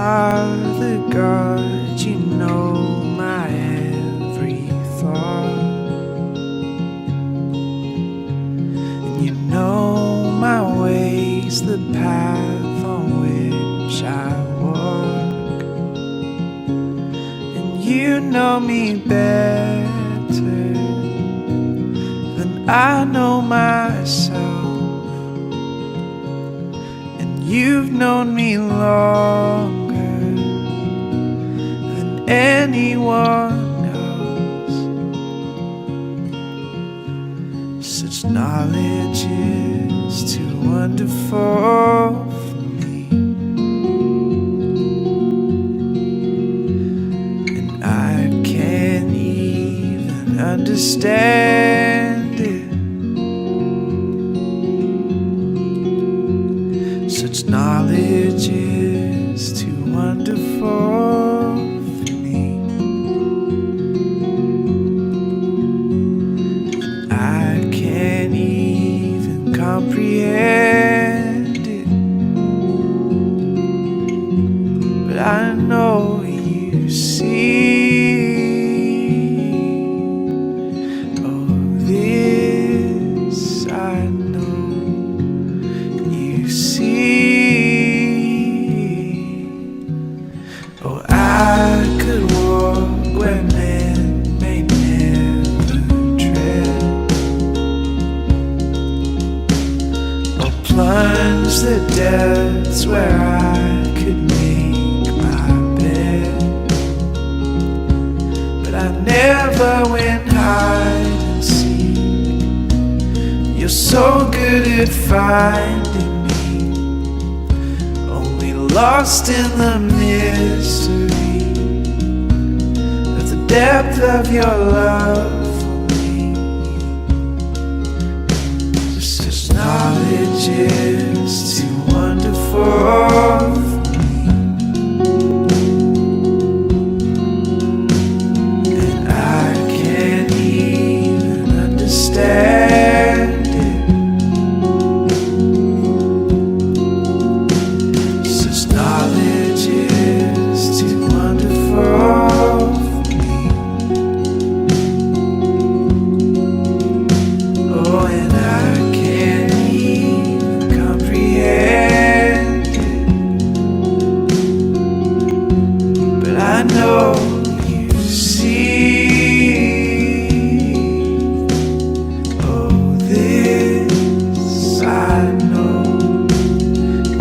are the God, you know my every thought, and you know my ways, the path on which I walk, and you know me better than I know myself. You've known me longer than anyone else. Such knowledge is too wonderful for me, and I can't even understand it. Such knowledge is too wonderful for me, and I can't even comprehend it. But I know you see. Oh, this I know you see. Oh, I could walk where men may never tread, or plunge the depths where I could make my bed. But I never went hide and seek. You're so good at finding, lost in the mystery of the depth of your love for me. This knowledge is too wonderful for me, and I can't even understand. Knowledge is too wonderful for me. Oh, and I can't even comprehend it. But I know you see. Oh, this I know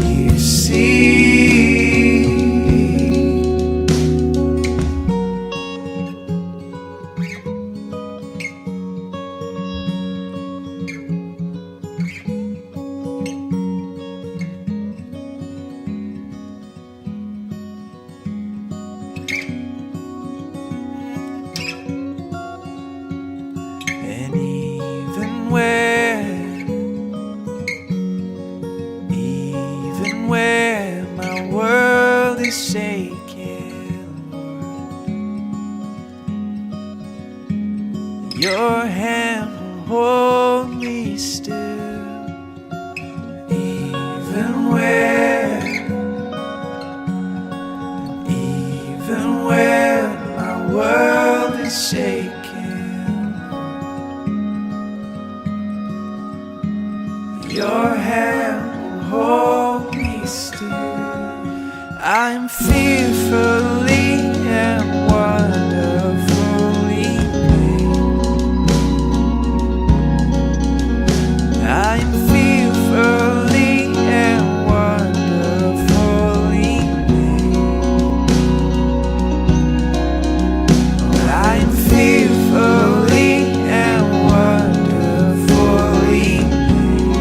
you see. And even where my world is shaking, Lord, your hand will hold me still. Even where my world is shaking, your hand will hold me still. I'm fearfully and wonderfully made. I'm fearfully and wonderfully made. I'm fearfully and wonderfully made.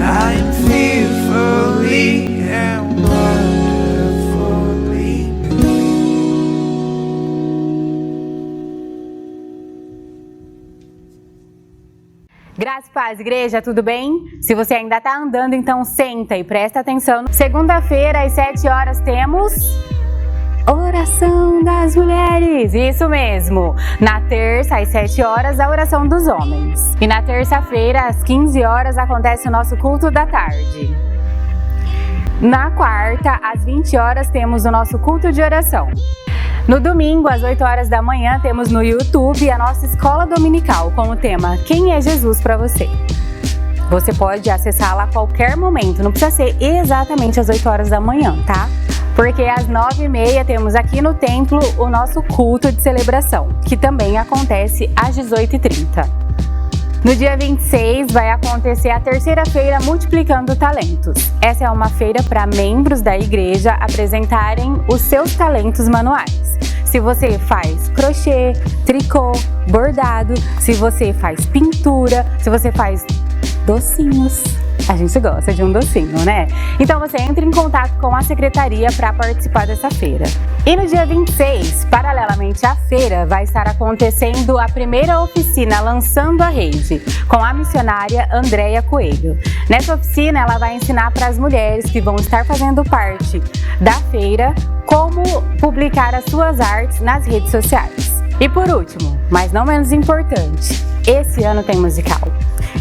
I'm fearfully and wonderfully made. Graça e paz, igreja, tudo bem? Se você ainda está andando, então senta e presta atenção. Segunda-feira, às 7 horas, temos Oração das Mulheres, isso mesmo. Na terça, às 7 horas, a oração dos homens. E na terça-feira, às 15 horas, acontece o nosso culto da tarde. Na quarta, às 20 horas, temos o nosso culto de oração. No domingo, às 8 horas da manhã, temos no YouTube a nossa escola dominical com o tema Quem é Jesus para você? Você pode acessá-la a qualquer momento, não precisa ser exatamente às 8 horas da manhã, tá? Porque às 9h30 temos aqui no templo o nosso culto de celebração, que também acontece às 18h30. No dia 26 vai acontecer a terceira feira Multiplicando Talentos. Essa é uma feira para membros da igreja apresentarem os seus talentos manuais. Se você faz crochê, tricô, bordado, se você faz pintura, se você faz docinhos. A gente gosta de um docinho, né? Então você entra em contato com a secretaria para participar dessa feira. E no dia 26, paralelamente à feira, vai estar acontecendo a primeira oficina Lançando a Rede, com a missionária Andréia Coelho. Nessa oficina, ela vai ensinar para as mulheres que vão estar fazendo parte da feira como publicar as suas artes nas redes sociais. E por último, mas não menos importante, esse ano tem musical.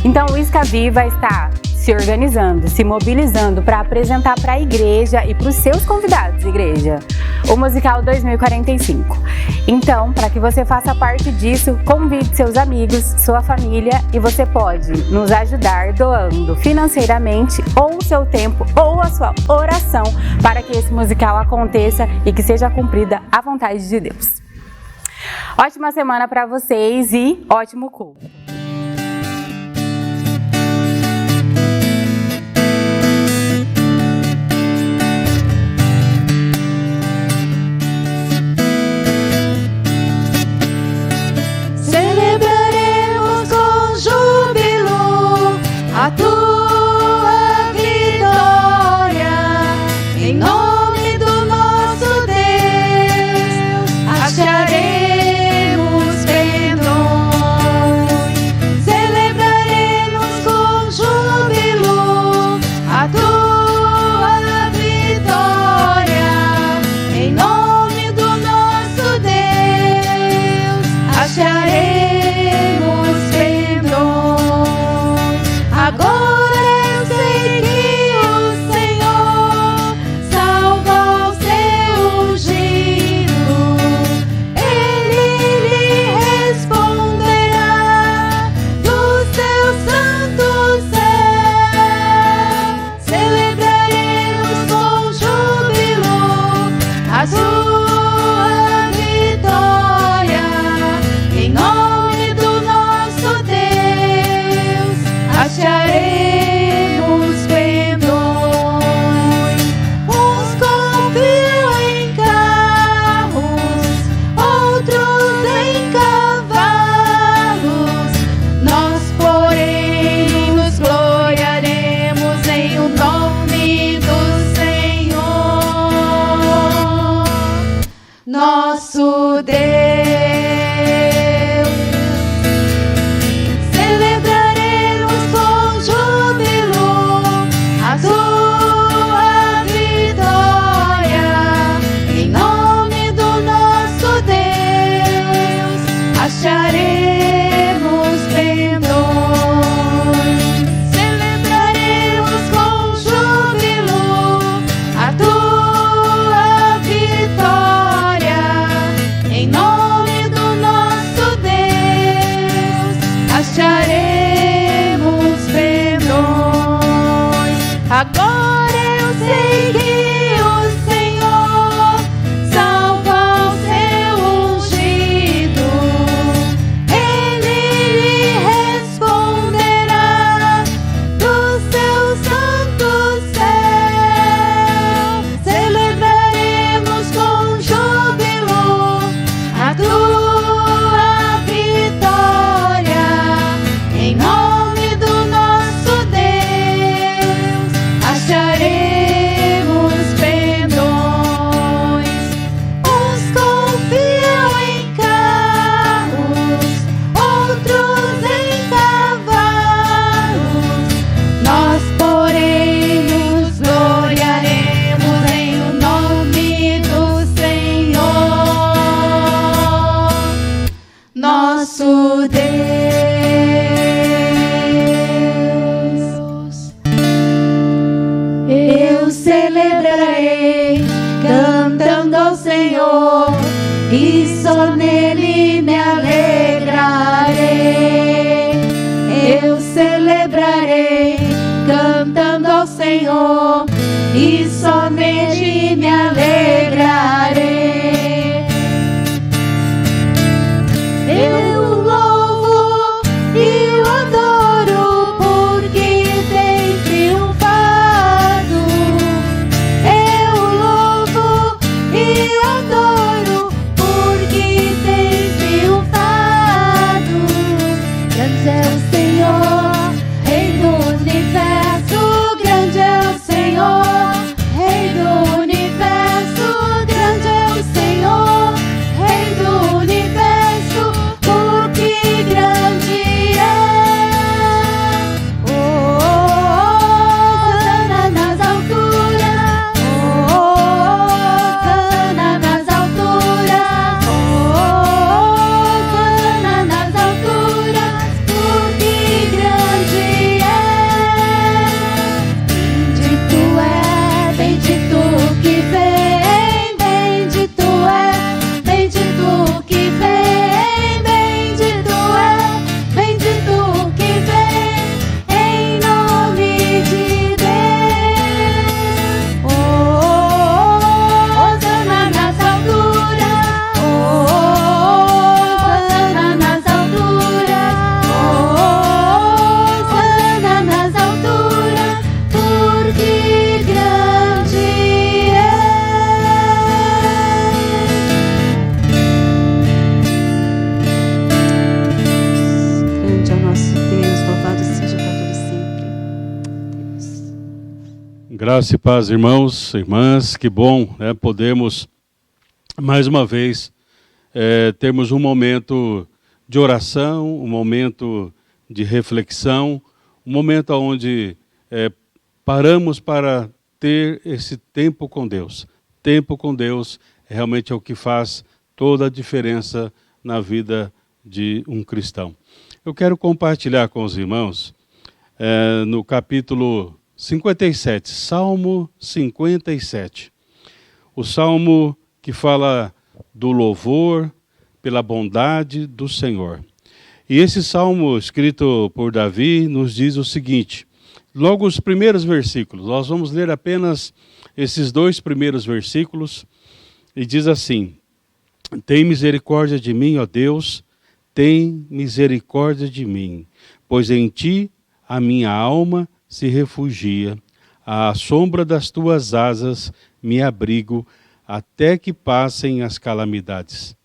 Então o Isca Viva está se organizando, se mobilizando para apresentar para a igreja e para os seus convidados, igreja, o musical 2045. Então, para que você faça parte disso, convide seus amigos, sua família e você pode nos ajudar doando financeiramente ou o seu tempo ou a sua oração para que esse musical aconteça e que seja cumprida a vontade de Deus. Ótima semana para vocês e ótimo culto! Celebraremos com júbilo a tua vitória, em nome do nosso Deus, acharemos perdões. Celebraremos com júbilo a tua vitória, em nome do nosso Deus, acharemos. Agora eu sei que o Senhor salva o seu ungido. Ele lhe responderá do seu santo céu. Celebraremos com júbilo a sua vitória, em nome do nosso Deus, acharemos perdões. Uns confiam em carros, outros em cavalos. Nós, porém, nos gloriaremos em o nome do Senhor, nosso Deus. Celebraremos com júbilo a tua vitória, em nome do nosso Deus, acharemos perdões. Celebraremos com júbilo a tua vitória, em nome do nosso Deus, acharemos perdões. Agora eu sei que o Senhor salva o seu ungido. Ele lhe responderá do seu santo céu. Celebraremos com júbilo a tua vitória, em nome do nosso Deus, só nele me alegrarei. Eu celebrarei cantando ao Senhor e somente me alegrarei. Eu o louvo e o adoro porque tem triunfado. Eu o louvo e o adoro porque tem triunfado. Grande é o Senhor, Rei do universo. Grande é o Senhor, Rei do universo. Grande é o Senhor, Rei do universo, porque grande é. Oh, oh, oh, Hosana nas alturas. Oh, oh, oh, Hosana nas alturas. Oh, oh, oh, Hosana nas alturas, porque grande é. Bendito que vem, bendito que vem, bendito que vem, em nome de Deus. Oh, oh, oh, Hosana nas alturas. Oh, oh, oh, Hosana nas alturas. Oh, oh, oh, Hosana nas alturas, porque grande é. Grande é o nosso Deus, louvado seja para todo sempre. Graça e paz, irmãos, irmãs, que bom, né, podemos mais uma vez termos um momento de oração, um momento de reflexão, um momento onde paramos para ter esse tempo com Deus. Tempo com Deus realmente é o que faz toda a diferença na vida de um cristão. Eu quero compartilhar com os irmãos no capítulo 57, Salmo 57. O salmo que fala do louvor pela bondade do Senhor. E esse salmo escrito por Davi nos diz o seguinte, logo os primeiros versículos, nós vamos ler apenas esses 2 primeiros versículos, e diz assim, tem misericórdia de mim, ó Deus, tem misericórdia de mim, pois em ti a minha alma se refugia, à sombra das tuas asas me abrigo, até que passem as calamidades.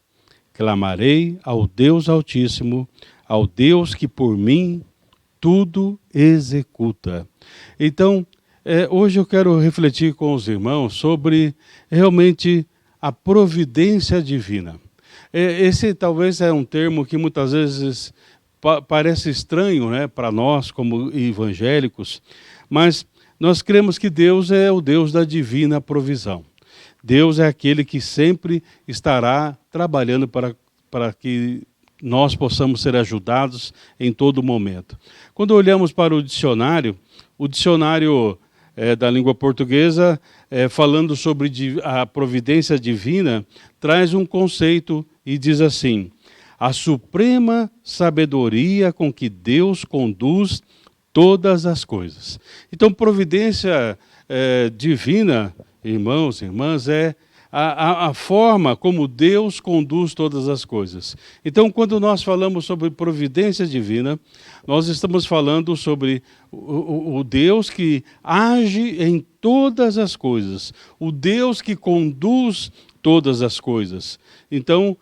Clamarei ao Deus Altíssimo, ao Deus que por mim tudo executa. Então, hoje eu quero refletir com os irmãos sobre realmente a providência divina. Esse talvez é um termo que muitas vezes parece estranho, né, para nós como evangélicos, mas nós cremos que Deus é o Deus da divina provisão. Deus é aquele que sempre estará trabalhando para que nós possamos ser ajudados em todo momento. Quando olhamos para o dicionário da língua portuguesa, falando sobre a providência divina, traz um conceito e diz assim, a suprema sabedoria com que Deus conduz todas as coisas. Então, providência divina, irmãos e irmãs, é a forma como Deus conduz todas as coisas. Então, quando nós falamos sobre providência divina, nós estamos falando sobre o Deus que age em todas as coisas, o Deus que conduz todas as coisas. Então,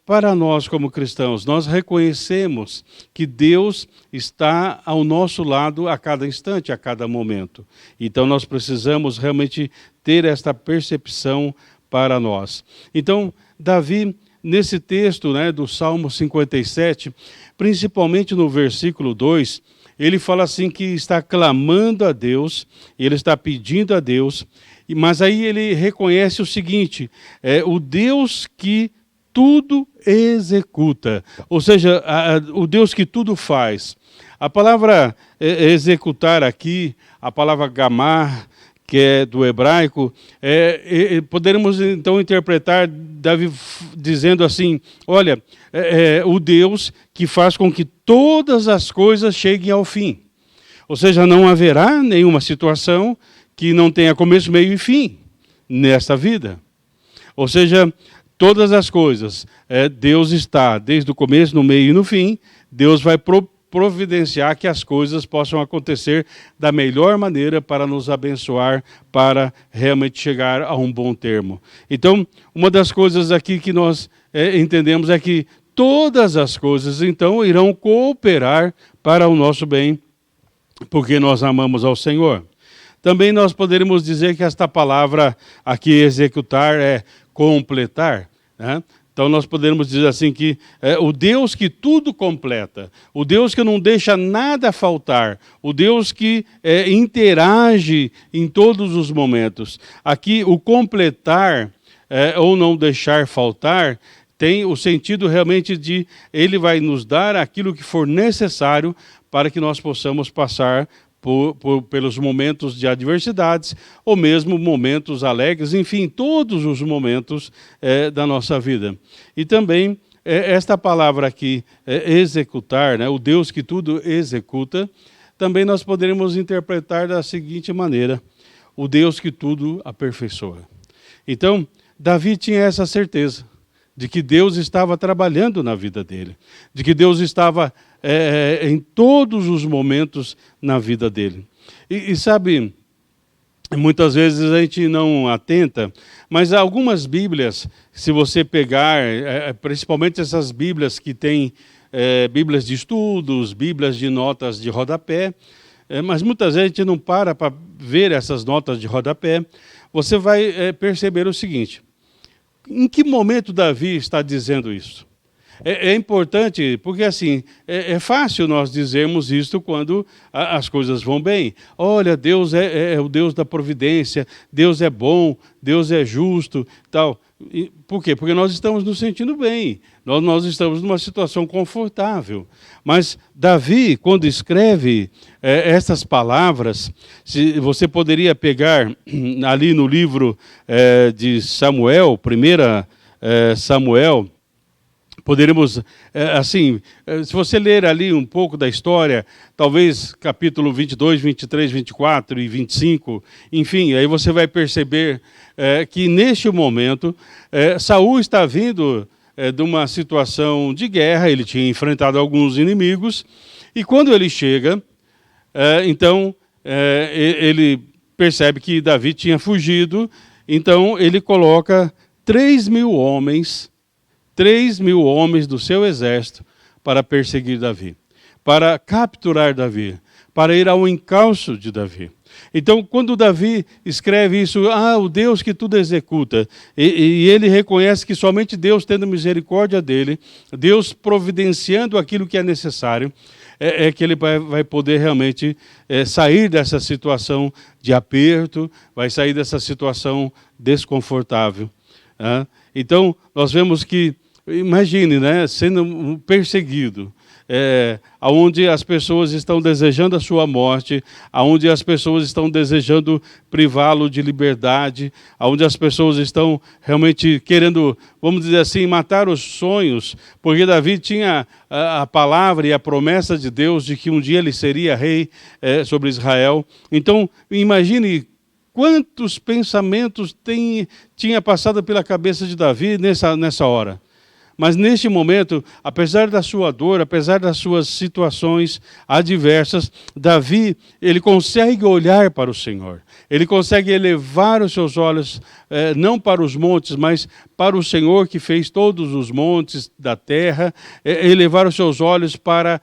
para nós como cristãos, nós reconhecemos que Deus está ao nosso lado a cada instante, a cada momento. Então nós precisamos realmente ter esta percepção para nós. Então, Davi, nesse texto, né, do Salmo 57, principalmente no versículo 2, ele fala assim que está clamando a Deus, ele está pedindo a Deus, mas aí ele reconhece o seguinte, o Deus que tudo executa, ou seja, o Deus que tudo faz. A palavra executar aqui, a palavra gamar, que é do hebraico, poderíamos então interpretar Davi dizendo assim, olha, o Deus que faz com que todas as coisas cheguem ao fim. Ou seja, não haverá nenhuma situação que não tenha começo, meio e fim nesta vida. Ou seja, todas as coisas, Deus está desde o começo, no meio e no fim, Deus vai providenciar que as coisas possam acontecer da melhor maneira para nos abençoar, para realmente chegar a um bom termo. Então, uma das coisas aqui que nós entendemos é que todas as coisas, então, irão cooperar para o nosso bem, porque nós amamos ao Senhor. Também nós poderíamos dizer que esta palavra aqui, executar, é completar, né? Então nós podemos dizer assim que o Deus que tudo completa, o Deus que não deixa nada faltar, o Deus que interage em todos os momentos. Aqui o completar ou não deixar faltar tem o sentido realmente de Ele vai nos dar aquilo que for necessário para que nós possamos passar pelos momentos de adversidades, ou mesmo momentos alegres, enfim, todos os momentos da nossa vida. E também, esta palavra aqui, executar, né, o Deus que tudo executa, também nós poderíamos interpretar da seguinte maneira, o Deus que tudo aperfeiçoa. Então, Davi tinha essa certeza, de que Deus estava trabalhando na vida dele, de que Deus estava em todos os momentos na vida dele. E sabe, muitas vezes a gente não atenta, mas algumas Bíblias, se você pegar, principalmente essas Bíblias que têm Bíblias de estudos, Bíblias de notas de rodapé, mas muitas vezes a gente não para ver essas notas de rodapé, você vai perceber o seguinte, em que momento Davi está dizendo isso? É importante, porque assim, é fácil nós dizermos isto quando as coisas vão bem. Olha, Deus é o Deus da providência, Deus é bom, Deus é justo, tal. Por quê? Porque nós estamos nos sentindo bem, nós estamos numa situação confortável. Mas Davi, quando escreve essas palavras, se você poderia pegar ali no livro de Samuel, 1 Samuel, poderíamos, assim, se você ler ali um pouco da história, talvez capítulo 22, 23, 24 e 25, enfim, aí você vai perceber que neste momento, Saul está vindo de uma situação de guerra, ele tinha enfrentado alguns inimigos, e quando ele chega, então, ele percebe que Davi tinha fugido, então ele coloca 3.000 homens do seu exército para perseguir Davi, para capturar Davi, para ir ao encalço de Davi. Então, quando Davi escreve isso, o Deus que tudo executa, e ele reconhece que somente Deus tendo misericórdia dele, Deus providenciando aquilo que é necessário, que ele vai poder realmente sair dessa situação de aperto, vai sair dessa situação desconfortável. Então, nós vemos que, imagine, né, sendo perseguido, onde as pessoas estão desejando a sua morte, onde as pessoas estão desejando privá-lo de liberdade, onde as pessoas estão realmente querendo, vamos dizer assim, matar os sonhos, porque Davi tinha a palavra e a promessa de Deus de que um dia ele seria rei sobre Israel. Então, imagine quantos pensamentos tinha passado pela cabeça de Davi nessa hora. Mas neste momento, apesar da sua dor, apesar das suas situações adversas, Davi, ele consegue olhar para o Senhor. Ele consegue elevar os seus olhos, não para os montes, mas para o Senhor que fez todos os montes da terra, elevar os seus olhos para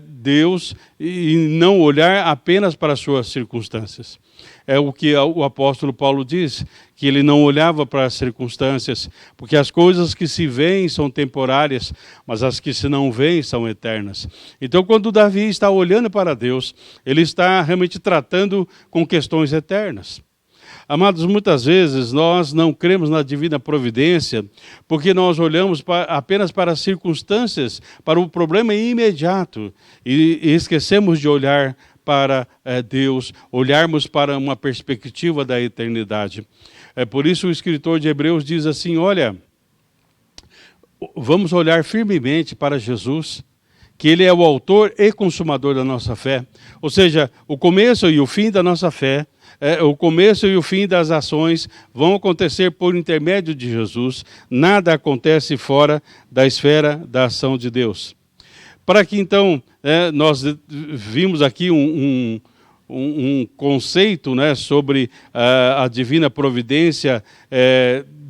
Deus e não olhar apenas para as suas circunstâncias. É o que o apóstolo Paulo diz, que ele não olhava para as circunstâncias, porque as coisas que se veem são temporárias, mas as que se não veem são eternas. Então, quando Davi está olhando para Deus, ele está realmente tratando com questões eternas. Amados, muitas vezes nós não cremos na divina providência porque nós olhamos apenas para as circunstâncias, para o problema imediato e esquecemos de olhar para Deus, olharmos para uma perspectiva da eternidade. É por isso o escritor de Hebreus diz assim, olha, vamos olhar firmemente para Jesus, que Ele é o autor e consumador da nossa fé. Ou seja, o começo e o fim da nossa fé, o começo e o fim das ações vão acontecer por intermédio de Jesus. Nada acontece fora da esfera da ação de Deus. Para que então, nós vimos aqui um conceito, né, sobre a divina providência,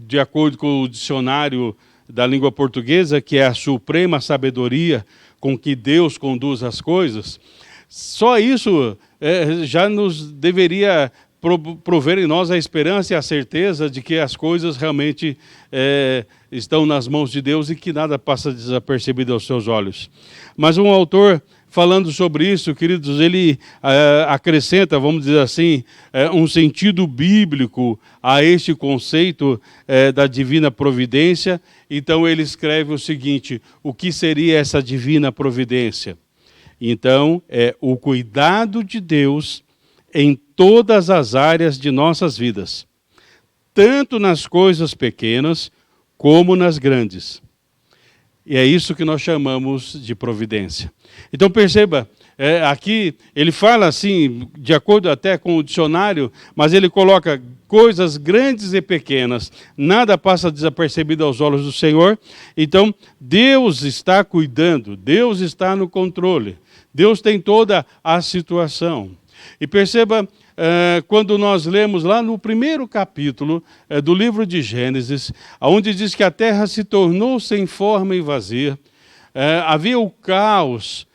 de acordo com o dicionário da língua portuguesa, que é a suprema sabedoria com que Deus conduz as coisas. Só isso já nos deveria prover em nós a esperança e a certeza de que as coisas realmente estão nas mãos de Deus e que nada passa desapercebido aos seus olhos. Mas um autor, falando sobre isso, queridos, ele acrescenta, vamos dizer assim, um sentido bíblico a este conceito da divina providência. Então ele escreve o seguinte, o que seria essa divina providência? Então, é o cuidado de Deus em todas as áreas de nossas vidas, tanto nas coisas pequenas como nas grandes. E é isso que nós chamamos de providência. Então perceba, aqui ele fala assim, de acordo até com o dicionário, mas ele coloca coisas grandes e pequenas, nada passa desapercebido aos olhos do Senhor. Então Deus está cuidando, Deus está no controle, Deus tem toda a situação. E perceba, quando nós lemos lá no primeiro capítulo do livro de Gênesis, onde diz que a terra se tornou sem forma e vazia, havia o caos,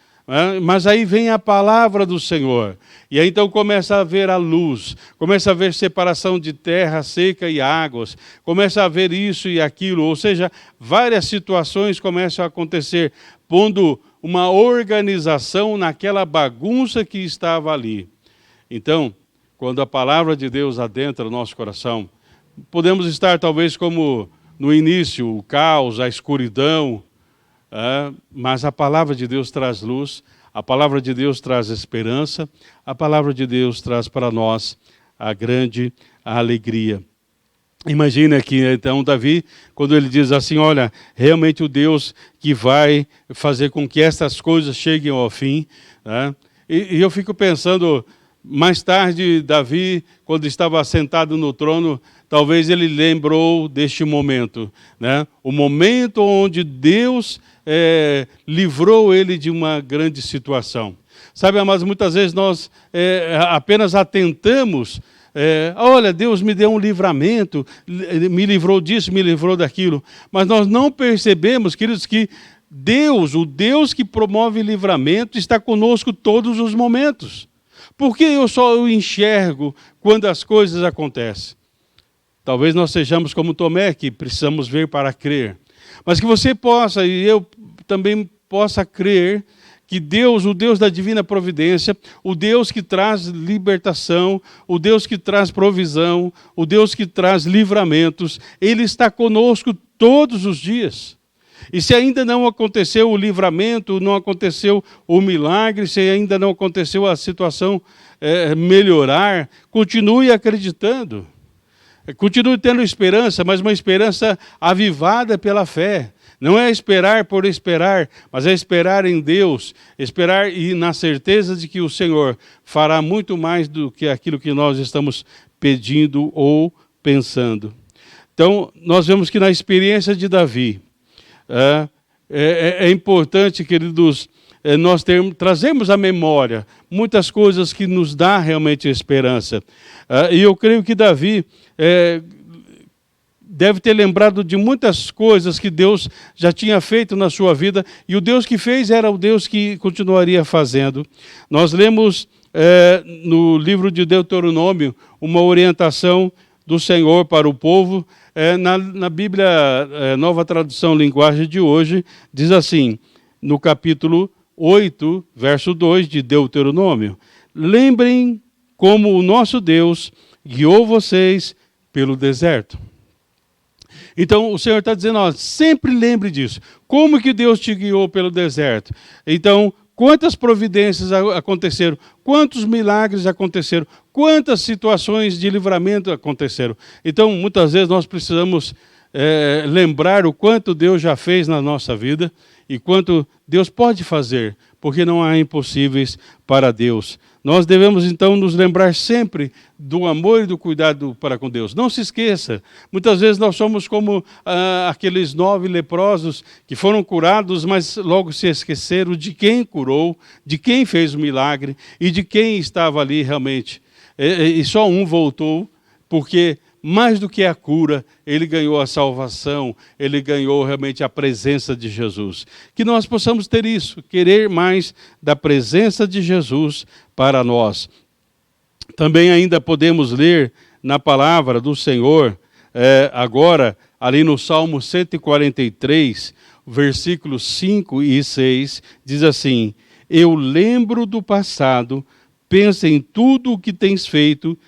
mas aí vem a palavra do Senhor, e aí então começa a haver a luz, começa a haver separação de terra seca e águas, começa a haver isso e aquilo, ou seja, várias situações começam a acontecer, pondo uma organização naquela bagunça que estava ali. Então, quando a palavra de Deus adentra o nosso coração, podemos estar talvez como no início, o caos, a escuridão, mas a palavra de Deus traz luz, a palavra de Deus traz esperança, a palavra de Deus traz para nós a grande alegria. Imagina que então Davi, quando ele diz assim, olha, realmente o Deus que vai fazer com que essas coisas cheguem ao fim, e eu fico pensando, mais tarde, Davi, quando estava sentado no trono, talvez ele lembrou deste momento, né? O momento onde Deus livrou ele de uma grande situação. Sabe, mas muitas vezes nós apenas atentamos, olha, Deus me deu um livramento, me livrou disso, me livrou daquilo, mas nós não percebemos, queridos, que Deus, o Deus que promove livramento, está conosco todos os momentos. Por que eu só o enxergo quando as coisas acontecem? Talvez nós sejamos como Tomé, que precisamos ver para crer. Mas que você possa, e eu também possa crer, que Deus, o Deus da divina providência, o Deus que traz libertação, o Deus que traz provisão, o Deus que traz livramentos, Ele está conosco todos os dias. E se ainda não aconteceu o livramento, não aconteceu o milagre, se ainda não aconteceu a situação melhorar, continue acreditando. Continue tendo esperança, mas uma esperança avivada pela fé. Não é esperar por esperar, mas é esperar em Deus, esperar e na certeza de que o Senhor fará muito mais do que aquilo que nós estamos pedindo ou pensando. Então, nós vemos que na experiência de Davi, é importante, queridos, nós trazemos à memória muitas coisas que nos dá realmente esperança. E eu creio que Davi deve ter lembrado de muitas coisas que Deus já tinha feito na sua vida, e o Deus que fez era o Deus que continuaria fazendo. Nós lemos no livro de Deuteronômio uma orientação do Senhor para o povo. Na Bíblia, Nova Tradução Linguagem de hoje, diz assim, no capítulo 8, verso 2 de Deuteronômio: lembrem como o nosso Deus guiou vocês pelo deserto. Então o Senhor está dizendo, sempre lembre disso. Como que Deus te guiou pelo deserto? Então, quantas providências aconteceram, quantos milagres aconteceram, quantas situações de livramento aconteceram. Então, muitas vezes nós precisamos lembrar o quanto Deus já fez na nossa vida e quanto Deus pode fazer, porque não há impossíveis para Deus. Nós devemos, então, nos lembrar sempre do amor e do cuidado para com Deus. Não se esqueça, muitas vezes nós somos como aqueles 9 leprosos que foram curados, mas logo se esqueceram de quem curou, de quem fez o milagre e de quem estava ali realmente. E só um voltou, porque mais do que a cura, ele ganhou a salvação, ele ganhou realmente a presença de Jesus. Que nós possamos ter isso, querer mais da presença de Jesus para nós. Também ainda podemos ler na palavra do Senhor, agora, ali no Salmo 143, versículos 5 e 6, diz assim: eu lembro do passado, penso em tudo o que tens feito,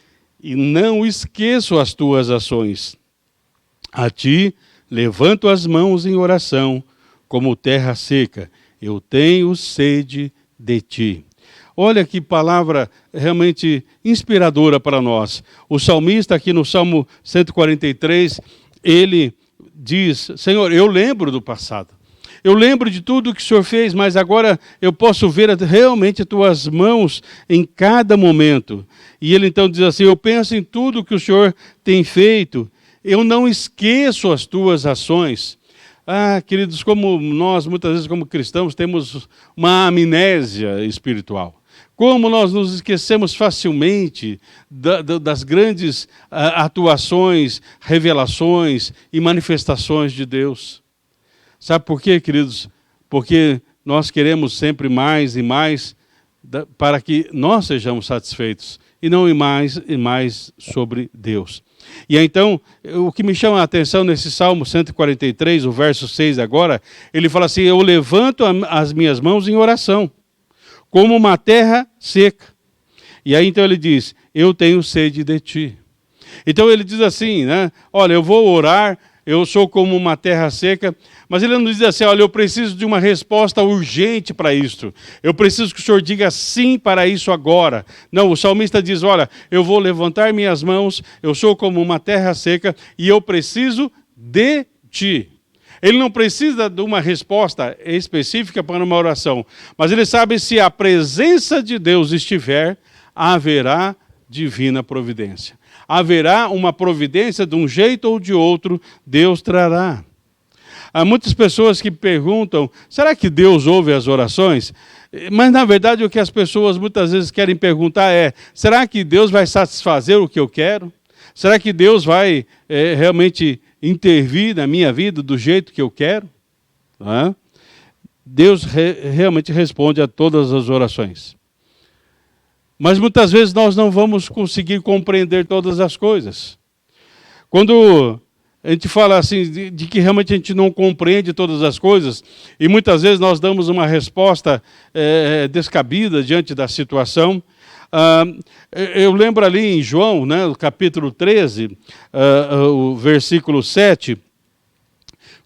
e não esqueço as tuas ações. A ti levanto as mãos em oração, como terra seca. Eu tenho sede de ti. Olha que palavra realmente inspiradora para nós. O salmista aqui no Salmo 143, ele diz: Senhor, eu lembro do passado. Eu lembro de tudo que o Senhor fez, mas agora eu posso ver realmente as tuas mãos em cada momento. E ele então diz assim: eu penso em tudo que o Senhor tem feito, eu não esqueço as tuas ações. Ah, queridos, como nós, muitas vezes como cristãos, temos uma amnésia espiritual. Como nós nos esquecemos facilmente das grandes atuações, revelações e manifestações de Deus. Sabe por quê, queridos? Porque nós queremos sempre mais e mais para que nós sejamos satisfeitos e não ir mais e mais sobre Deus. E então, o que me chama a atenção nesse Salmo 143, o verso 6 agora, ele fala assim: eu levanto as minhas mãos em oração, como uma terra seca. E aí então ele diz: eu tenho sede de ti. Então ele diz assim, né? Olha, eu vou orar, eu sou como uma terra seca, mas ele não diz assim: olha, eu preciso de uma resposta urgente para isso. Eu preciso que o Senhor diga sim para isso agora. Não, o salmista diz: olha, eu vou levantar minhas mãos, eu sou como uma terra seca e eu preciso de ti. Ele não precisa de uma resposta específica para uma oração, mas ele sabe: se a presença de Deus estiver, haverá divina providência. Haverá uma providência de um jeito ou de outro, Deus trará. Há muitas pessoas que perguntam: será que Deus ouve as orações? Mas, na verdade, o que as pessoas muitas vezes querem perguntar é: será que Deus vai satisfazer o que eu quero? Será que Deus vai realmente intervir na minha vida do jeito que eu quero? Deus realmente responde a todas as orações. Mas muitas vezes nós não vamos conseguir compreender todas as coisas. Quando a gente fala assim, de que realmente a gente não compreende todas as coisas, e muitas vezes nós damos uma resposta descabida diante da situação. Eu lembro ali em João, né, no capítulo 13, o versículo 7,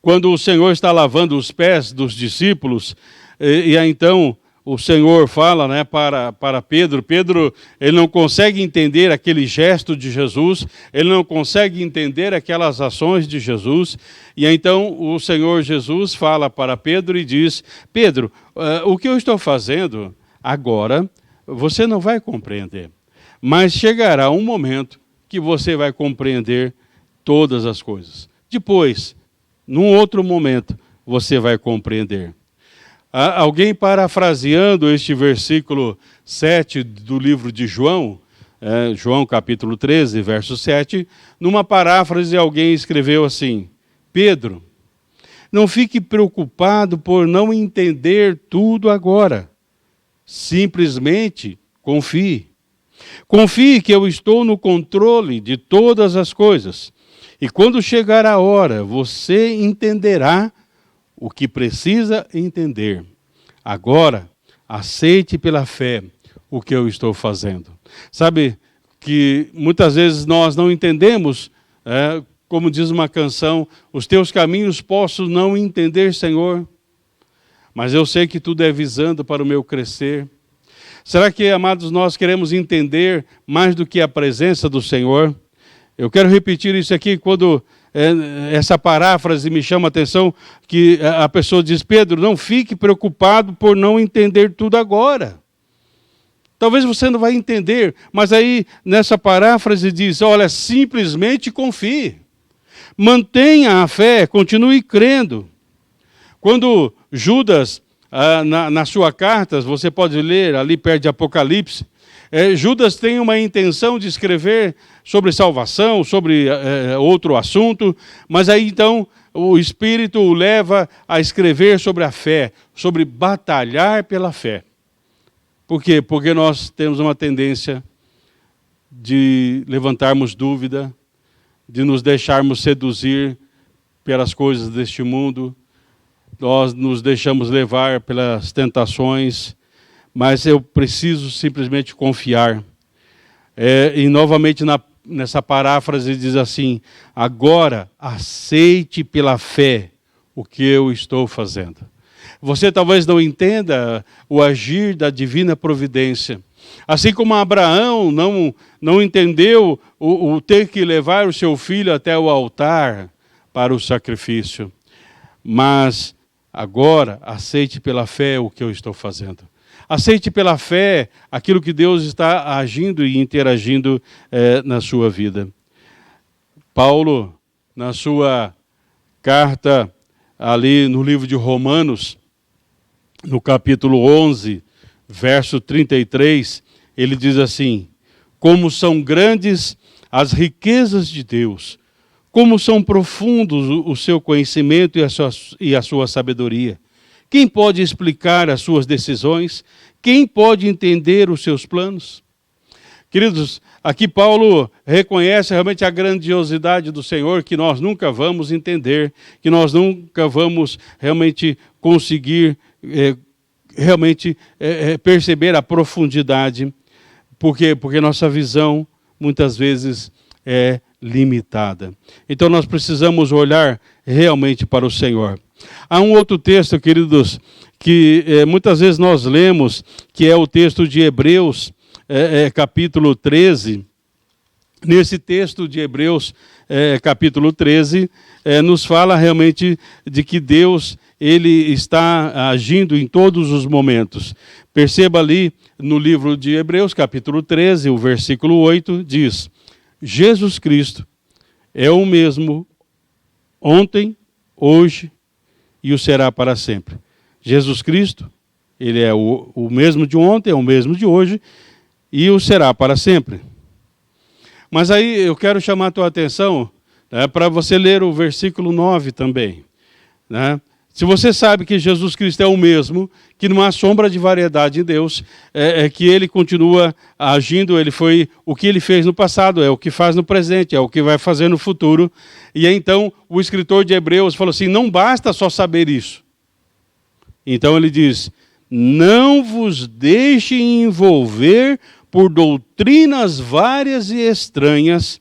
quando o Senhor está lavando os pés dos discípulos, e aí então o Senhor fala, né, para Pedro. Pedro, ele não consegue entender aquele gesto de Jesus, ele não consegue entender aquelas ações de Jesus, e então o Senhor Jesus fala para Pedro e diz: Pedro, o que eu estou fazendo agora, você não vai compreender, mas chegará um momento que você vai compreender todas as coisas. Depois, num outro momento, você vai compreender. Alguém parafraseando este versículo 7 do livro de João, João capítulo 13, verso 7, numa paráfrase alguém escreveu assim: Pedro, não fique preocupado por não entender tudo agora. Simplesmente confie. Confie que eu estou no controle de todas as coisas. E quando chegar a hora, você entenderá o que precisa entender. Agora, aceite pela fé o que eu estou fazendo. Sabe que muitas vezes nós não entendemos, como diz uma canção: os teus caminhos posso não entender, Senhor, mas eu sei que tudo é visando para o meu crescer. Será que, amados, nós queremos entender mais do que a presença do Senhor? Eu quero repetir isso aqui quando essa paráfrase me chama a atenção, que a pessoa diz: Pedro, não fique preocupado por não entender tudo agora. Talvez você não vai entender, mas aí nessa paráfrase diz: olha, simplesmente confie. Mantenha a fé, continue crendo. Quando Judas, na sua carta, você pode ler ali perto de Apocalipse, Judas tem uma intenção de escrever sobre salvação, sobre outro assunto, mas aí então o Espírito o leva a escrever sobre a fé, sobre batalhar pela fé. Por quê? Porque nós temos uma tendência de levantarmos dúvida, de nos deixarmos seduzir pelas coisas deste mundo, nós nos deixamos levar pelas tentações, mas eu preciso simplesmente confiar. E novamente nessa paráfrase diz assim: agora aceite pela fé o que eu estou fazendo. Você talvez não entenda o agir da divina providência. Assim como Abraão não entendeu o ter que levar o seu filho até o altar para o sacrifício. Mas agora aceite pela fé o que eu estou fazendo. Aceite pela fé aquilo que Deus está agindo e interagindo na sua vida. Paulo, na sua carta ali no livro de Romanos, no capítulo 11, verso 33, ele diz assim: como são grandes as riquezas de Deus, como são profundos o seu conhecimento e a sua sabedoria. Quem pode explicar as suas decisões? Quem pode entender os seus planos? Queridos, aqui Paulo reconhece realmente a grandiosidade do Senhor, que nós nunca vamos entender, que nós nunca vamos realmente conseguir perceber a profundidade. Por quê? Porque nossa visão muitas vezes é limitada. Então nós precisamos olhar realmente para o Senhor. Há um outro texto, queridos, que muitas vezes nós lemos, que é o texto de Hebreus, capítulo 13. Nesse texto de Hebreus, capítulo 13, nos fala realmente de que Deus, Ele está agindo em todos os momentos. Perceba ali no livro de Hebreus, capítulo 13, o versículo 8, diz: Jesus Cristo é o mesmo ontem, hoje e o será para sempre. Jesus Cristo, Ele é o mesmo de ontem, é o mesmo de hoje e o será para sempre. Mas aí eu quero chamar a tua atenção para você ler o versículo 9 também. Né? Se você sabe que Jesus Cristo é o mesmo, que não há sombra de variedade em Deus, que Ele continua agindo, Ele foi o que Ele fez no passado, é o que faz no presente, é o que vai fazer no futuro. E então o escritor de Hebreus falou assim: não basta só saber isso. Então ele diz: não vos deixem envolver por doutrinas várias e estranhas,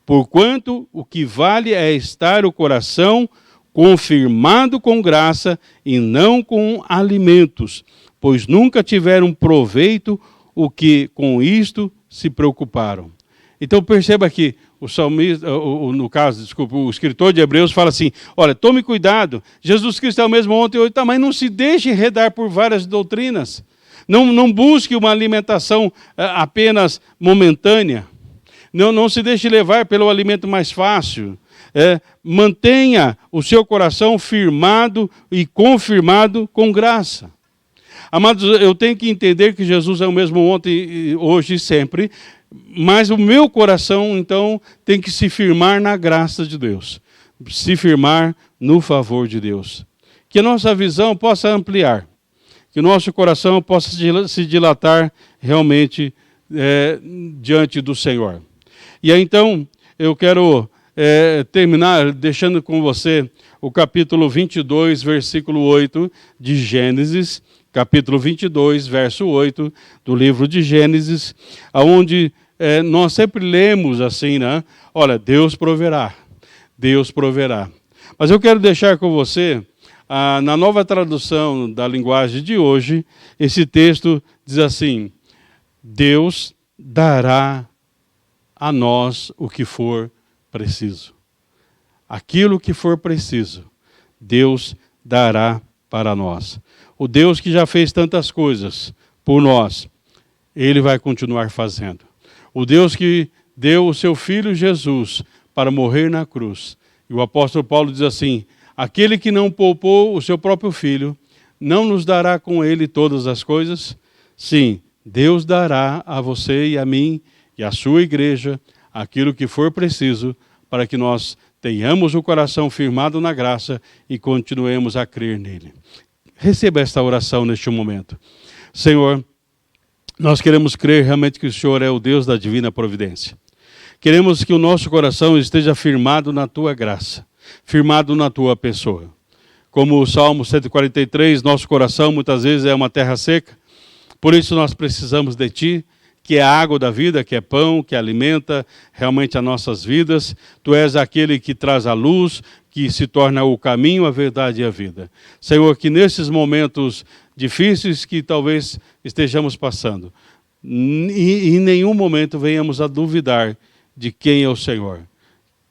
porquanto o que vale é estar o coração confirmado com graça e não com alimentos, pois nunca tiveram proveito o que com isto se preocuparam. Então perceba que o salmista, o escritor de Hebreus fala assim: olha, tome cuidado, Jesus Cristo é o mesmo ontem e hoje, mas não se deixe enredar por várias doutrinas. Não busque uma alimentação apenas momentânea. Não se deixe levar pelo alimento mais fácil. Mantenha o seu coração firmado e confirmado com graça. Amados, eu tenho que entender que Jesus é o mesmo ontem, hoje e sempre, mas o meu coração, então, tem que se firmar na graça de Deus, se firmar no favor de Deus. Que a nossa visão possa ampliar, que o nosso coração possa se dilatar realmente diante do Senhor. E aí, então, eu quero terminar deixando com você o capítulo 22, versículo 8 de Gênesis, capítulo 22, verso 8 do livro de Gênesis, onde nós sempre lemos assim, né? Olha, Deus proverá, Deus proverá. Mas eu quero deixar com você Na nova tradução da linguagem de hoje, esse texto diz assim: Deus dará a nós o que for preciso. Aquilo que for preciso, Deus dará para nós. O Deus que já fez tantas coisas por nós, Ele vai continuar fazendo. O Deus que deu o seu Filho Jesus para morrer na cruz. E o apóstolo Paulo diz assim: aquele que não poupou o seu próprio Filho, não nos dará com Ele todas as coisas? Sim, Deus dará a você e a mim e à sua igreja aquilo que for preciso para que nós tenhamos o coração firmado na graça e continuemos a crer nele. Receba esta oração neste momento. Senhor, nós queremos crer realmente que o Senhor é o Deus da divina providência. Queremos que o nosso coração esteja firmado na tua graça, firmado na tua pessoa. Como o Salmo 143, nosso coração muitas vezes é uma terra seca, por isso nós precisamos de ti, que é a água da vida, que é pão, que alimenta realmente as nossas vidas. Tu és aquele que traz a luz, que se torna o caminho, a verdade e a vida. Senhor, que nesses momentos difíceis que talvez estejamos passando, em nenhum momento venhamos a duvidar de quem é o Senhor.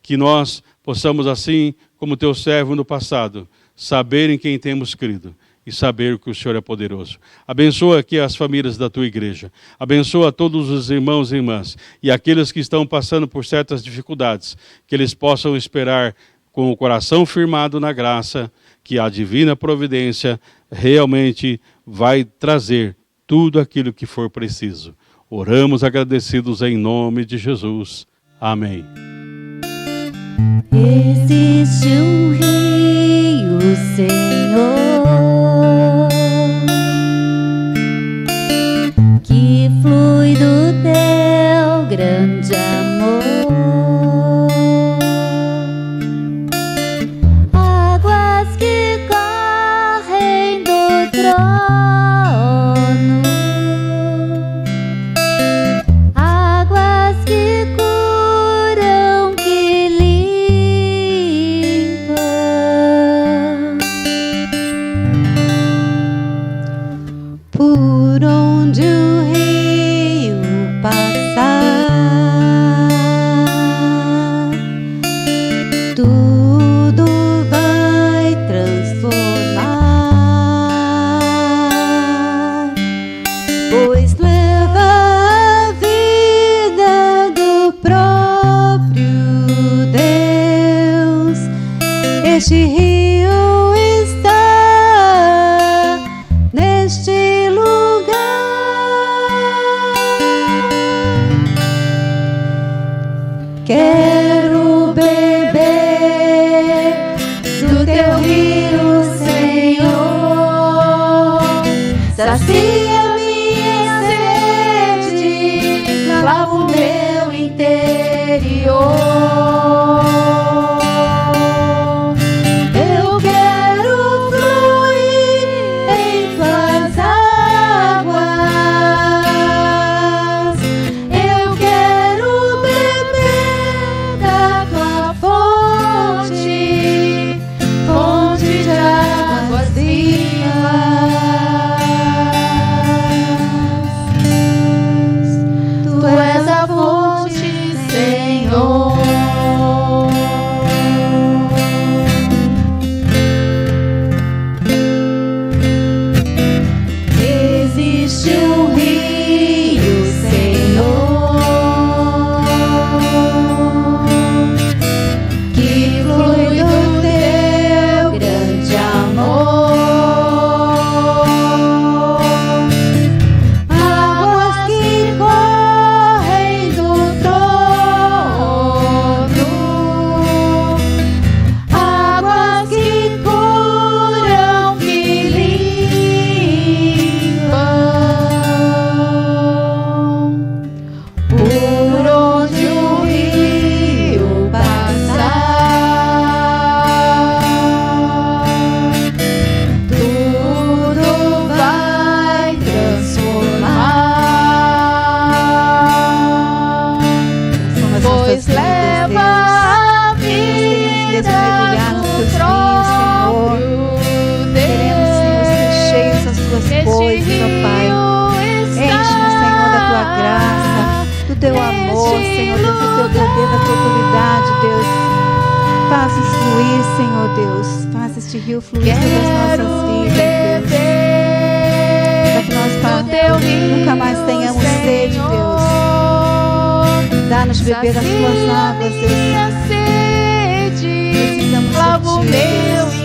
Que nós possamos, assim como teu servo no passado, saber em quem temos crido e saber que o Senhor é poderoso. Abençoa aqui as famílias da tua igreja. Abençoa todos os irmãos e irmãs e aqueles que estão passando por certas dificuldades, que eles possam esperar com o coração firmado na graça, que a divina providência realmente vai trazer tudo aquilo que for preciso. Oramos agradecidos em nome de Jesus. Amém. Existe um rio, Senhor, que flui do teu grande amor. Águas que correm do trono, águas que curam, que limpam. Por onde o rio passar, tudo vai transformar, pois leva a vida do próprio Deus. Este rio está neste lugar. Quero beber do teu rio, Senhor. Sacia minha sede, lava o meu interior. Eu quero fluir em tuas águas. Eu quero beber da tua fonte, fonte de águas vivas. teu amor, Senhor Deus, do teu poder, da tua autoridade, Deus. Faça fluir, Senhor Deus. Faça este rio fluir sobre as nossas vidas, Deus. Para que nós nunca mais tenhamos sede, Deus. Dá-nos beber as tuas águas, Deus. Precisamos de ti, Deus.